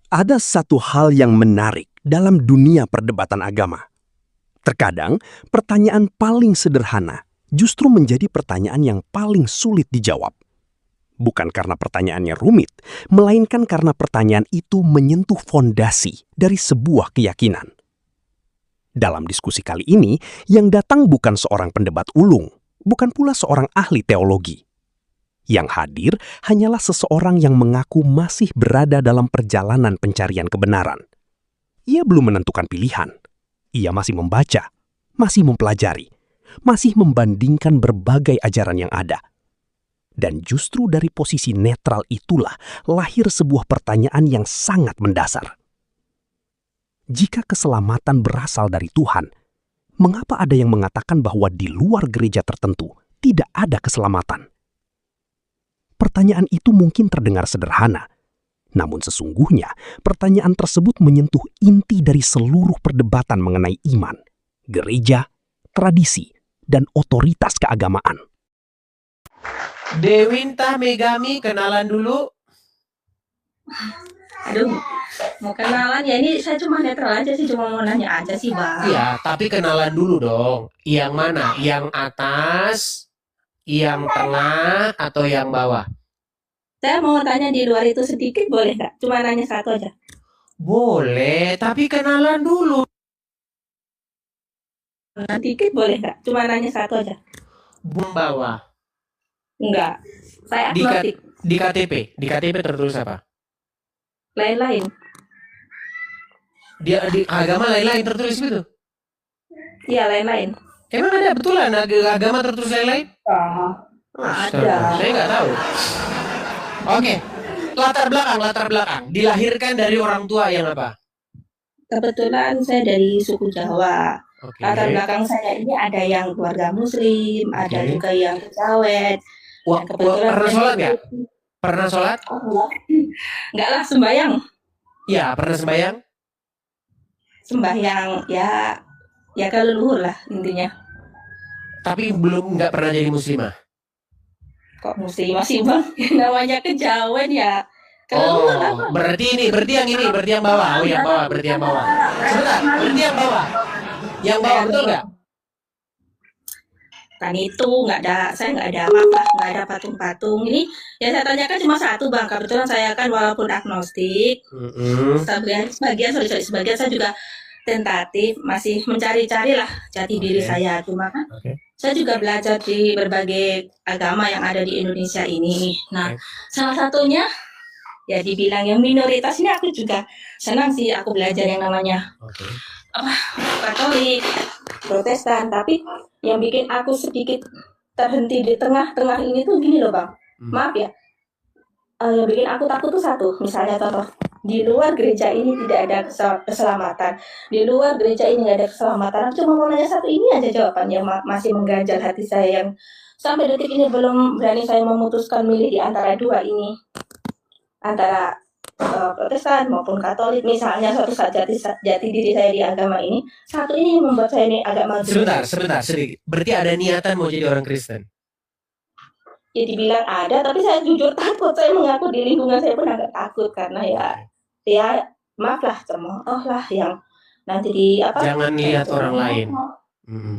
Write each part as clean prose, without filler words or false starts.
Ada satu hal yang menarik dalam dunia perdebatan agama. Terkadang, pertanyaan paling sederhana justru menjadi pertanyaan yang paling sulit dijawab. Bukan karena pertanyaannya rumit, melainkan karena pertanyaan itu menyentuh fondasi dari sebuah keyakinan. Dalam diskusi kali ini, yang datang bukan seorang pendebat ulung, bukan pula seorang ahli teologi. Yang hadir hanyalah seseorang yang mengaku masih berada dalam perjalanan pencarian kebenaran. Ia belum menentukan pilihan. Ia masih membaca, masih mempelajari, masih membandingkan berbagai ajaran yang ada. Dan justru dari posisi netral itulah lahir sebuah pertanyaan yang sangat mendasar. Jika keselamatan berasal dari Tuhan, mengapa ada yang mengatakan bahwa di luar gereja tertentu tidak ada keselamatan? Pertanyaan itu mungkin terdengar sederhana, namun sesungguhnya pertanyaan tersebut menyentuh inti dari seluruh perdebatan mengenai iman, gereja, tradisi, dan otoritas keagamaan. Dewinta Megami, kenalan dulu. Aduh, mau kenalan ya, ini saya cuma netral aja sih, cuma mau nanya aja sih Bang. Iya, tapi kenalan dulu dong. Yang mana? Yang atas, yang tengah, atau yang bawah? Saya mau tanya di luar itu sedikit boleh nggak? Cuma nanya satu aja. Boleh, tapi kenalan dulu. Sedikit boleh nggak? Cuma nanya satu aja. Bawah. Enggak, saya Di, agnostik. di KTP tertulis apa? Lain-lain. Di agama lain-lain tertulis gitu? Iya, lain-lain. Emang ada betulan agama tertulis lain-lain? Ada. Saya nggak tahu. Oke, latar belakang. Dilahirkan dari orang tua yang apa? Kebetulan saya dari suku Jawa. Oke. Latar belakang saya ini ada yang keluarga Muslim, ada juga yang Kejawet. Wah, pernah sholat nggak? Pernah sholat? Enggak lah, sembahyang. Ya, pernah sembahyang? Sembahyang ya kalau leluhur lah intinya. Tapi nggak pernah jadi muslimah. Kok muslimah sih Bang? Namanya Kejawen ya. Kalau berarti yang bawah. Oh, yang bawah, berarti yang bawah. Sebentar, berarti yang bawah. Yang bawah betul nggak? Kan itu saya nggak ada apa-apa, nggak ada patung-patung. Ini yang saya tanyakan cuma satu Bang. Kebetulan saya kan walaupun agnostik, sebagian saya juga tentatif, masih mencari-cari lah jati diri saya. Cuma kan saya juga belajar di berbagai agama yang ada di Indonesia ini. Nah, salah satunya ya dibilang yang minoritas ini aku juga senang sih aku belajar yang namanya Katolik, Protestan. Tapi yang bikin aku sedikit terhenti di tengah-tengah ini tuh gini loh Bang. Maaf ya. Yang bikin aku takut tuh satu, misalnya contoh, di luar gereja ini tidak ada keselamatan. Di luar gereja ini nggak ada keselamatan. Aku cuma mau nanya satu ini aja jawaban yang masih mengganjal hati saya, yang sampai detik ini belum berani saya memutuskan milih di antara dua ini. Antara Protestan maupun Katolik, misalnya suatu saat jati diri saya di agama ini, satu ini yang membuat saya ini agak malu. Sebentar, sedikit. Berarti ada niatan mau jadi orang Kristen? Ya dibilang ada, tapi saya jujur takut. Saya mengaku di lingkungan saya pun agak takut karena ya maaf lah, cemooh lah yang nanti di apa? Jangan lihat orang lain.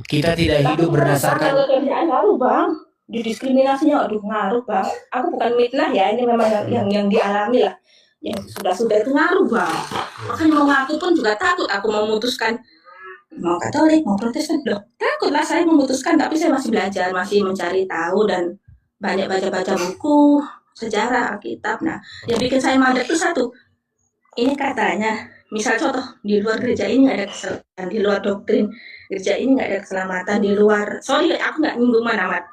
Kita tidak hidup berdasarkan kerjaan lalu Bang. Didiskriminasinya aduh ngaruh Bang. Aku bukan mitnah ya, ini memang yang dialami lah. Yang sudah itu ngaruh Bang. Makanya mau ngaku pun juga takut. Aku memutuskan mau Katolik, mau Protestan. Loh, takutlah saya memutuskan, tapi saya masih belajar, masih mencari tahu dan banyak baca buku, sejarah, Alkitab. Nah, yang bikin saya mandek itu satu. Ini katanya, misal contoh, di luar gereja ini nggak ada keselamatan, di luar doktrin gereja ini nggak ada keselamatan, di luar, sorry aku nggak nyinggung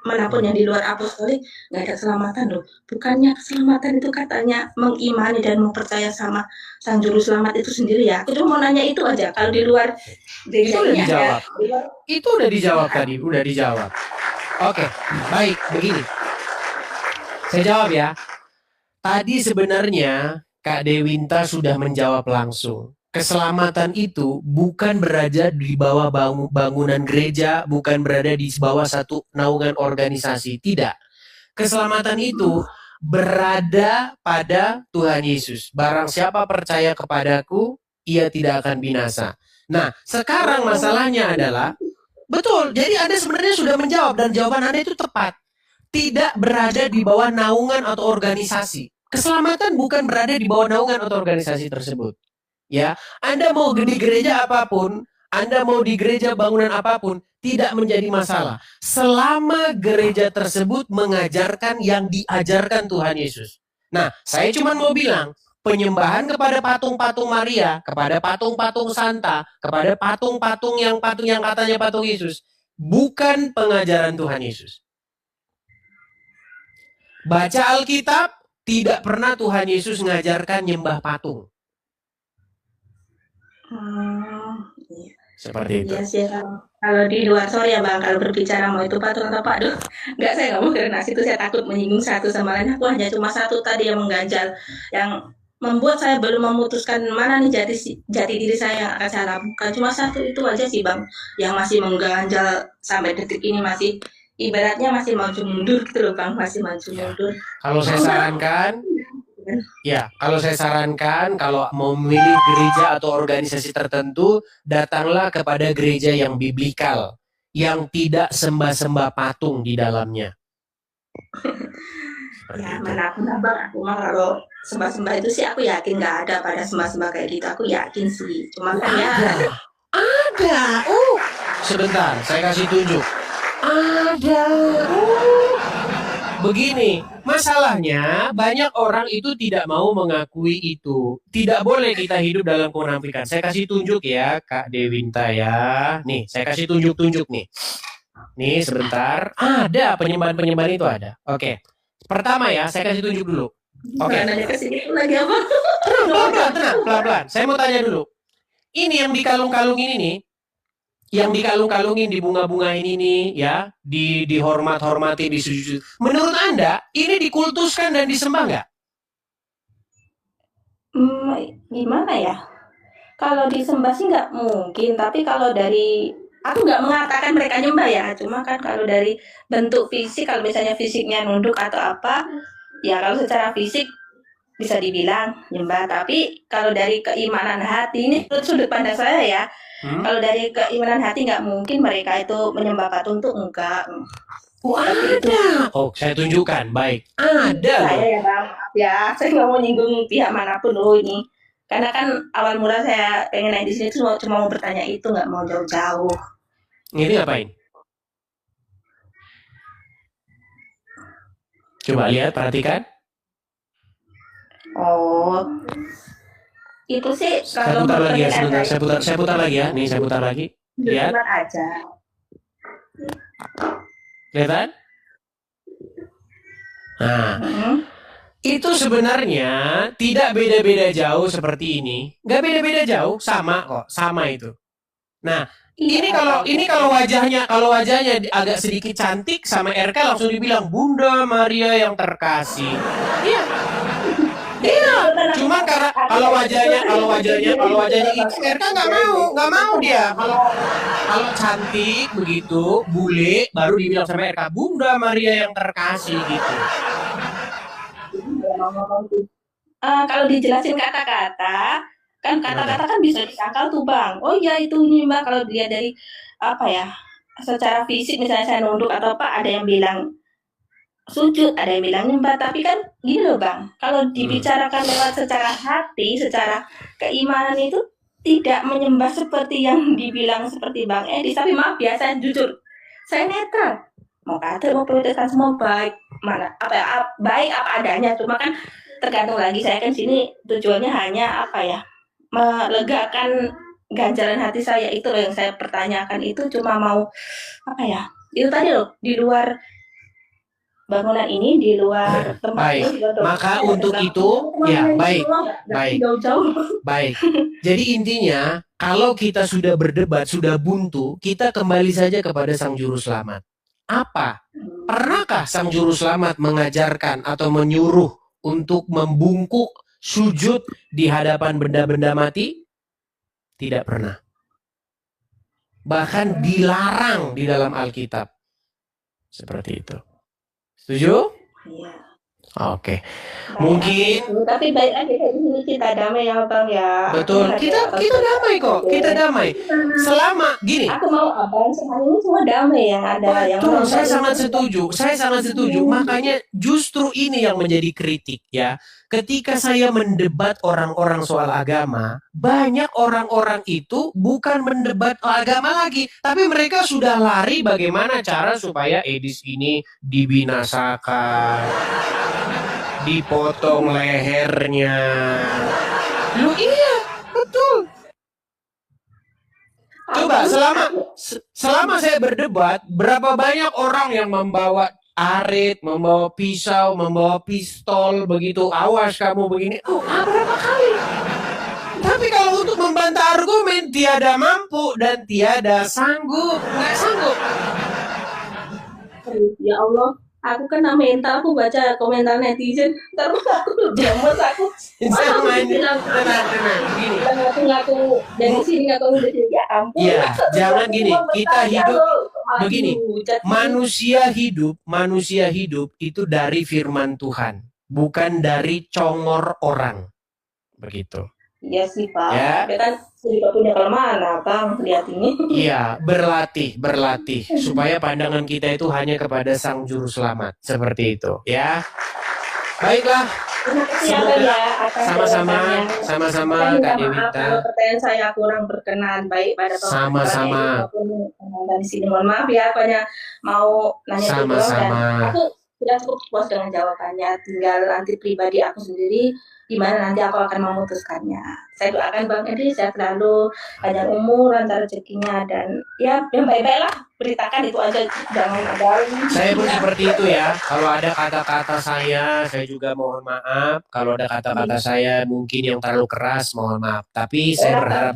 manapun yang di luar apostolik nggak ada keselamatan loh. Bukannya keselamatan itu katanya mengimani dan mempercaya sama Sang Juru Selamat itu sendiri ya. Aku cuma mau nanya itu aja. Kalau di luar gereja itu udah ini dijawab. Itu udah dijawab tadi, udah dijawab. Oke, baik, begini. Saya jawab ya. Tadi sebenarnya Kak Dewinta sudah menjawab langsung. Keselamatan itu bukan berada di bawah bangunan gereja, bukan berada di bawah satu naungan organisasi. Tidak. Keselamatan itu berada pada Tuhan Yesus. Barang siapa percaya kepadaku, ia tidak akan binasa. Nah, sekarang masalahnya adalah, betul, jadi Anda sebenarnya sudah menjawab dan jawaban Anda itu tepat. Tidak berada di bawah naungan atau organisasi. Keselamatan bukan berada di bawah naungan atau organisasi tersebut. Ya, Anda mau di gereja apapun, Anda mau di gereja bangunan apapun, tidak menjadi masalah. Selama gereja tersebut mengajarkan yang diajarkan Tuhan Yesus. Nah, saya cuma mau bilang, penyembahan kepada patung-patung Maria, kepada patung-patung Santa, kepada patung yang katanya patung Yesus, bukan pengajaran Tuhan Yesus. Baca Alkitab, tidak pernah Tuhan Yesus mengajarkan nyembah patung. Iya. Seperti itu. Iya sih, kalau di luar, sorry ya Bang, kalau berbicara mau itu patung atau apa, aduh, saya nggak mau karena situ saya takut menyinggung satu sama lain. Aku hanya cuma satu tadi yang mengganjal, yang membuat saya belum memutuskan mana nih jati diri saya yang akan saya lakukan. Cuma satu itu aja sih Bang, yang masih mengganjal sampai detik ini, masih ibaratnya masih maju mundur gitu loh Bang, masih maju mundur. Kalau saya sarankan, kalau saya sarankan, kalau mau memilih gereja atau organisasi tertentu, datanglah kepada gereja yang biblikal, yang tidak sembah-sembah patung di dalamnya. Ya, manapun Bang, aku mah kalau sembah-sembah itu sih aku yakin nggak ada pada sembah-sembah kayak gitu, aku yakin sih. Cuma kan ya ada. Sebentar, saya kasih tunjuk. Ada. Begini, masalahnya banyak orang itu tidak mau mengakui itu. Tidak boleh kita hidup dalam kemunafikan. Saya kasih tunjuk ya, Kak Dewinta ya. Nih, saya kasih tunjuk-tunjuk nih. Nih, sebentar. Ada penyembahan-penyembahan itu ada. Oke. Pertama ya, saya kasih tunjuk dulu. Oke. nanya ke sini lagi apa? Tenang, pelan-pelan. Saya mau tanya dulu. Ini yang dikalung-kalungin ini, yang dikalung-kalungin, dibunga-bungain ini ya, dihormat-hormati, disujud. Menurut Anda, ini dikultuskan dan disembah nggak? Gimana ya? Kalau disembah sih nggak mungkin, tapi kalau dari aku nggak mengatakan mereka nyembah ya, cuma kan kalau dari bentuk fisik, kalau misalnya fisiknya nunduk atau apa, ya kalau secara fisik bisa dibilang nyembah. Tapi kalau dari keimanan hati, ini menurut sudut pandang saya ya, kalau dari keimanan hati nggak mungkin mereka itu menyembah patung, tuh enggak. Ada. Oh, saya tunjukkan. Baik. Ada. Saya ya Bang, ya saya nggak mau nyinggung pihak manapun loh ini. Karena kan awal mula saya pengen naik di sini cuma mau bertanya itu, nggak mau jauh-jauh. Ini ngapain? Coba lihat, perhatikan. Oh, itu sih saya putar lagi ya, sebentar. Saya putar lagi ya. Nih, saya putar lagi. Lihat. Aja. Kelihatan? Nah, itu sebenarnya tidak beda-beda jauh seperti ini. Nggak beda-beda jauh, sama kok, sama itu. Nah, ini kalau wajahnya agak sedikit cantik, sama RK langsung dibilang Bunda Maria yang terkasih. Iya. Iya, cuma karena kalau wajahnya itu RK nggak mau dia. Kalau cantik begitu, bule, baru dibilang sama RK Bunda Maria yang terkasih gitu. Kalau dijelasin kata-kata, kan kata-kata kan bisa disangkal tuh Bang. Oh iya itu nih Bang, kalau dia dari apa ya, secara fisik misalnya saya nunduk atau apa, ada yang bilang sujud, ada yang bilang nyembah, tapi kan gini loh Bang, kalau dibicarakan lewat secara hati, secara keimanan itu tidak menyembah seperti yang dibilang seperti Bang Edi. Tapi maaf ya, saya jujur, saya netral, mau Katolik mau Protestan semua baik, mana baik apa adanya. Cuma kan tergantung lagi, saya kan sini tujuannya hanya apa ya, melegakan ganjalan hati saya. Itu loh yang saya pertanyakan, itu cuma mau apa ya, itu tadi loh, di luar bangunan ini, di luar tempat baik. ini, Maka untuk itu ya baik. Jadi intinya kalau kita sudah berdebat, sudah buntu, kita kembali saja kepada Sang Juru Selamat. Apa? Pernahkah Sang Juru Selamat mengajarkan atau menyuruh untuk membungkuk sujud di hadapan benda-benda mati? Tidak pernah. Bahkan dilarang di dalam Alkitab. Seperti itu. Setuju? Iya. Oke. Baik Mungkin aku, tapi baik lagi kayak di sini kita damai ya Bang ya. Aku betul. lagi Kita damai kok. Kita damai. Selama gini. Aku mau abang semuanya ini semua damai yang ada yang Betul, menonton saya ini. sangat setuju. Saya sangat setuju. Makanya justru ini yang menjadi kritik ya. Ketika saya mendebat orang-orang soal agama, banyak orang-orang itu bukan mendebat agama lagi, tapi mereka sudah lari bagaimana cara supaya Edis ini dibinasakan, dipotong lehernya. Lu iya, betul. Coba selama saya berdebat, berapa banyak orang yang membawa arit, membawa pisau, membawa pistol, begitu awas kamu begini. Berapa kali? Tapi kalau untuk membantah argumen, tiada mampu dan tiada sanggup. Nggak sanggup. Ya Allah, aku kena mental, aku baca komentar netizen, terus aku gemes aku. Tenang. Gini. Ngaku dari sini ngaku dari sini, ya ampun. Iya, jangan gini. Kita hidup begini. Manusia hidup itu dari firman Tuhan, bukan dari congor orang. Begitu. Iya sih Pak. Ya. Dia kan juga punya kelemahan Bang, lihat ini. Iya, berlatih supaya pandangan kita itu hanya kepada Sang Juru Selamat, seperti itu, ya. Baiklah. Terima kasih ya atas Sama-sama Kak Dewita. Kalau pertanyaan saya kurang berkenan baik pada Sama-sama. Dari sini mohon maaf ya, apanya mau nanya Sama-sama. dan aku sudah cukup puas dengan jawabannya. Tinggal nanti pribadi aku sendiri gimana nanti aku akan memutuskannya. Saya doakan Bang Edi sehat selalu, panjang umur, lancar rezekinya, dan ya yang baik-baik lah. Beritakan itu aja, jangan ada. Saya pun seperti itu ya. Kalau ada kata-kata saya juga mohon maaf. Kalau ada kata-kata saya mungkin yang terlalu keras, mohon maaf. Tapi saya berharap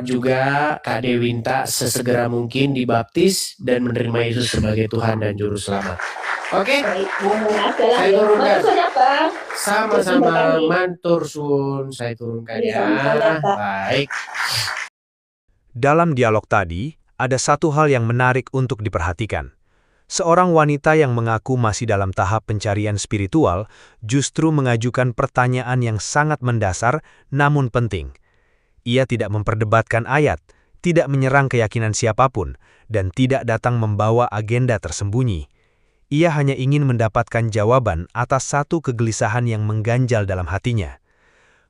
juga Kak Dewinta sesegera mungkin dibaptis dan menerima Yesus sebagai Tuhan dan Juru Selamat. Oke? Saya turunkan. Sama-sama, mantur sun. Saya turunkan ya. Baik. Dalam dialog tadi, ada satu hal yang menarik untuk diperhatikan. Seorang wanita yang mengaku masih dalam tahap pencarian spiritual justru mengajukan pertanyaan yang sangat mendasar namun penting. Ia tidak memperdebatkan ayat, tidak menyerang keyakinan siapapun, dan tidak datang membawa agenda tersembunyi. Ia hanya ingin mendapatkan jawaban atas satu kegelisahan yang mengganjal dalam hatinya.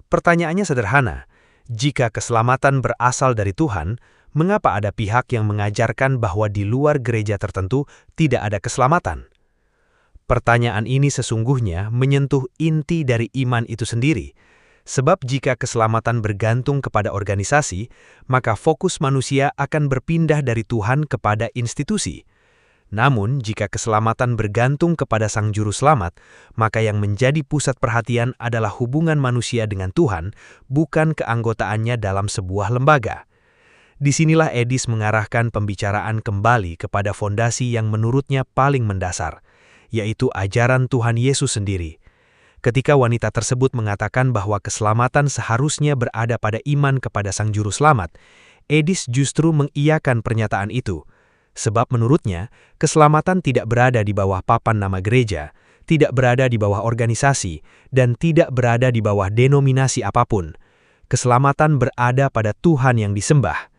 Pertanyaannya sederhana, jika keselamatan berasal dari Tuhan, mengapa ada pihak yang mengajarkan bahwa di luar gereja tertentu tidak ada keselamatan? Pertanyaan ini sesungguhnya menyentuh inti dari iman itu sendiri. Sebab jika keselamatan bergantung kepada organisasi, maka fokus manusia akan berpindah dari Tuhan kepada institusi. Namun, jika keselamatan bergantung kepada Sang Juru Selamat, maka yang menjadi pusat perhatian adalah hubungan manusia dengan Tuhan, bukan keanggotaannya dalam sebuah lembaga. Disinilah Edis mengarahkan pembicaraan kembali kepada fondasi yang menurutnya paling mendasar, yaitu ajaran Tuhan Yesus sendiri. Ketika wanita tersebut mengatakan bahwa keselamatan seharusnya berada pada iman kepada Sang Juru Selamat, Edis justru mengiyakan pernyataan itu. Sebab menurutnya, keselamatan tidak berada di bawah papan nama gereja, tidak berada di bawah organisasi, dan tidak berada di bawah denominasi apapun. Keselamatan berada pada Tuhan yang disembah.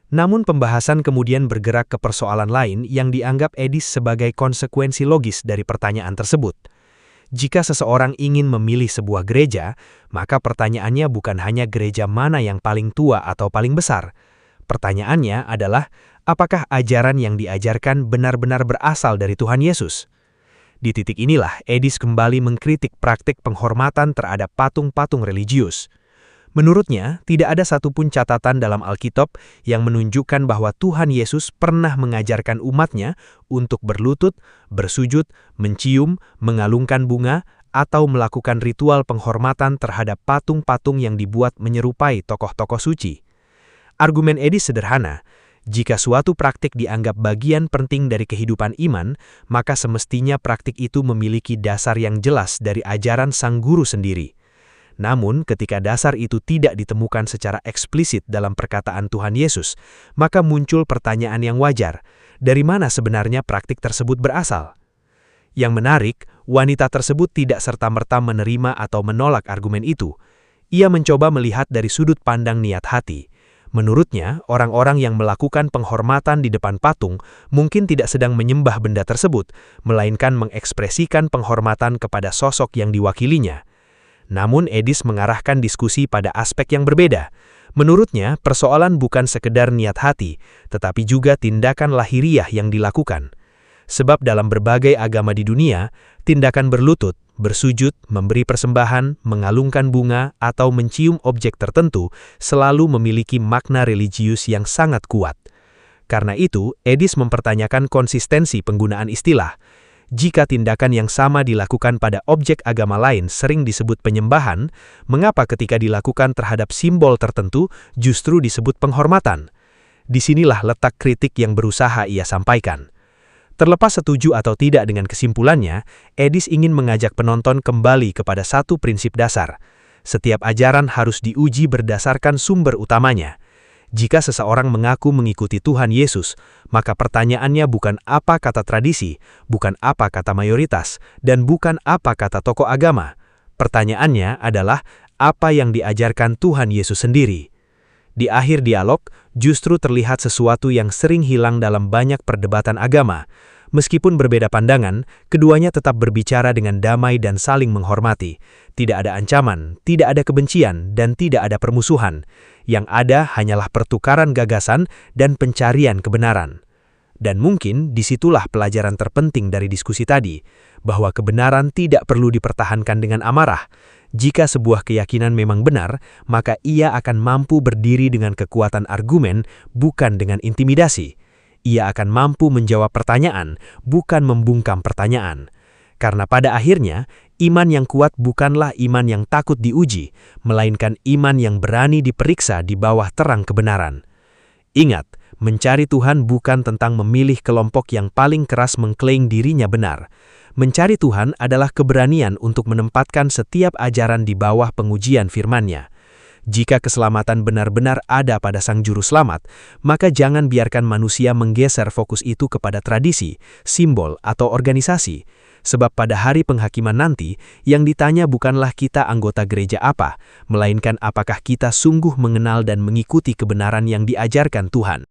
Namun pembahasan kemudian bergerak ke persoalan lain yang dianggap Edis sebagai konsekuensi logis dari pertanyaan tersebut. Jika seseorang ingin memilih sebuah gereja, maka pertanyaannya bukan hanya gereja mana yang paling tua atau paling besar. Pertanyaannya adalah, apakah ajaran yang diajarkan benar-benar berasal dari Tuhan Yesus? Di titik inilah Edis kembali mengkritik praktik penghormatan terhadap patung-patung religius. Menurutnya, tidak ada satupun catatan dalam Alkitab yang menunjukkan bahwa Tuhan Yesus pernah mengajarkan umatnya untuk berlutut, bersujud, mencium, mengalungkan bunga, atau melakukan ritual penghormatan terhadap patung-patung yang dibuat menyerupai tokoh-tokoh suci. Argumen Edis sederhana, jika suatu praktik dianggap bagian penting dari kehidupan iman, maka semestinya praktik itu memiliki dasar yang jelas dari ajaran sang guru sendiri. Namun, ketika dasar itu tidak ditemukan secara eksplisit dalam perkataan Tuhan Yesus, maka muncul pertanyaan yang wajar, dari mana sebenarnya praktik tersebut berasal? Yang menarik, wanita tersebut tidak serta-merta menerima atau menolak argumen itu. Ia mencoba melihat dari sudut pandang niat hati. Menurutnya, orang-orang yang melakukan penghormatan di depan patung mungkin tidak sedang menyembah benda tersebut, melainkan mengekspresikan penghormatan kepada sosok yang diwakilinya. Namun Edis mengarahkan diskusi pada aspek yang berbeda. Menurutnya, persoalan bukan sekedar niat hati, tetapi juga tindakan lahiriah yang dilakukan. Sebab dalam berbagai agama di dunia, tindakan berlutut, bersujud, memberi persembahan, mengalungkan bunga, atau mencium objek tertentu selalu memiliki makna religius yang sangat kuat. Karena itu, Edis mempertanyakan konsistensi penggunaan istilah. Jika tindakan yang sama dilakukan pada objek agama lain sering disebut penyembahan, mengapa ketika dilakukan terhadap simbol tertentu justru disebut penghormatan? Disinilah letak kritik yang berusaha ia sampaikan. Terlepas setuju atau tidak dengan kesimpulannya, Edis ingin mengajak penonton kembali kepada satu prinsip dasar. Setiap ajaran harus diuji berdasarkan sumber utamanya. Jika seseorang mengaku mengikuti Tuhan Yesus, maka pertanyaannya bukan apa kata tradisi, bukan apa kata mayoritas, dan bukan apa kata tokoh agama. Pertanyaannya adalah apa yang diajarkan Tuhan Yesus sendiri. Di akhir dialog, justru terlihat sesuatu yang sering hilang dalam banyak perdebatan agama. Meskipun berbeda pandangan, keduanya tetap berbicara dengan damai dan saling menghormati. Tidak ada ancaman, tidak ada kebencian, dan tidak ada permusuhan. Yang ada hanyalah pertukaran gagasan dan pencarian kebenaran. Dan mungkin disitulah pelajaran terpenting dari diskusi tadi, bahwa kebenaran tidak perlu dipertahankan dengan amarah. Jika sebuah keyakinan memang benar, maka ia akan mampu berdiri dengan kekuatan argumen, bukan dengan intimidasi. Ia akan mampu menjawab pertanyaan, bukan membungkam pertanyaan. Karena pada akhirnya, iman yang kuat bukanlah iman yang takut diuji, melainkan iman yang berani diperiksa di bawah terang kebenaran. Ingat, mencari Tuhan bukan tentang memilih kelompok yang paling keras mengklaim dirinya benar. Mencari Tuhan adalah keberanian untuk menempatkan setiap ajaran di bawah pengujian firman-Nya. Jika keselamatan benar-benar ada pada Sang Juru Selamat, maka jangan biarkan manusia menggeser fokus itu kepada tradisi, simbol, atau organisasi. Sebab pada hari penghakiman nanti, yang ditanya bukanlah kita anggota gereja apa, melainkan apakah kita sungguh mengenal dan mengikuti kebenaran yang diajarkan Tuhan.